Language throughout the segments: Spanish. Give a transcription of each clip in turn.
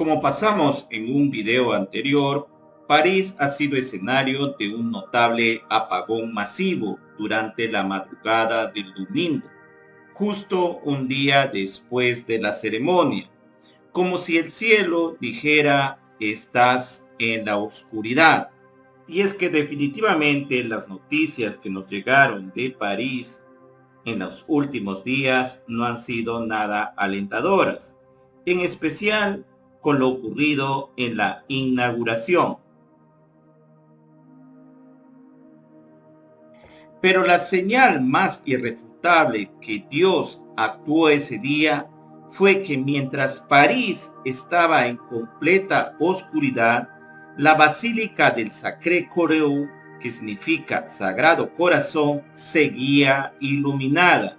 Como pasamos en un video anterior, París ha sido escenario de un notable apagón masivo durante la madrugada del domingo, justo un día después de la ceremonia, como si el cielo dijera: estás en la oscuridad. Y es que definitivamente las noticias que nos llegaron de París en los últimos días no han sido nada alentadoras, en especial con lo ocurrido en la inauguración. Pero la señal más irrefutable que Dios actuó ese día fue que mientras París estaba en completa oscuridad, la Basílica del Sacré-Cœur, que significa Sagrado Corazón, seguía iluminada,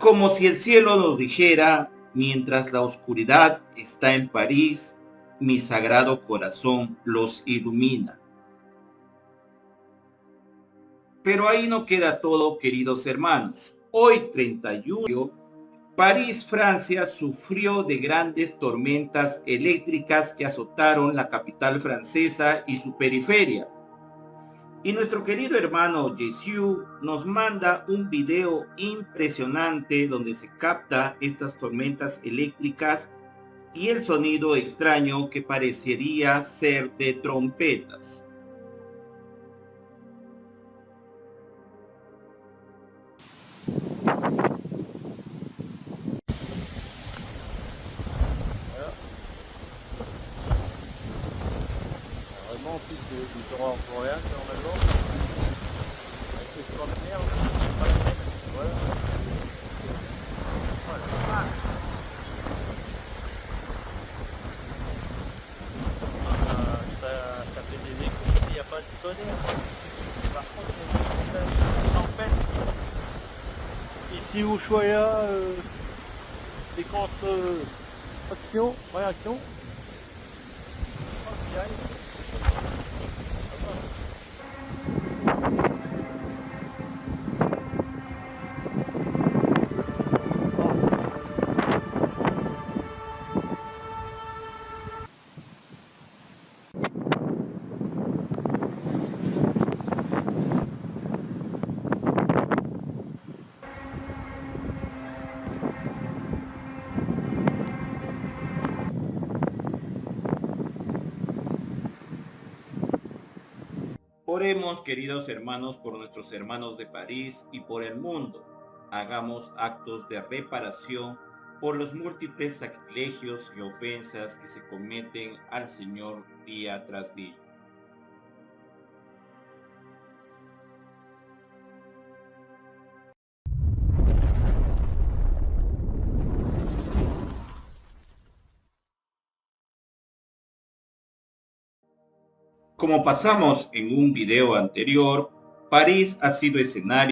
como si el cielo nos dijera: mientras la oscuridad está en París, mi Sagrado Corazón los ilumina. Pero ahí no queda todo, queridos hermanos. Hoy, 31 de julio, París, Francia, sufrió de grandes tormentas eléctricas que azotaron la capital francesa y su periferia. Y nuestro querido hermano Jesús nos manda un video impresionante donde se capta estas tormentas eléctricas y el sonido extraño que parecería ser de trompetas. Vraiment, en plus, des horreurs boréales, normalement. Avec les storms de merde. Voilà. Voilà. Ça fait des échos, il n'y a pas de tonnerre. Par contre, il y a une tempête. Ici, Ushuaïa, séquence action, réaction. Oh, qui arrive. Oremos, queridos hermanos, por nuestros hermanos de París y por el mundo. Hagamos actos de reparación por los múltiples sacrilegios y ofensas que se cometen al Señor día tras día. Como pasamos en un video anterior, París ha sido escenario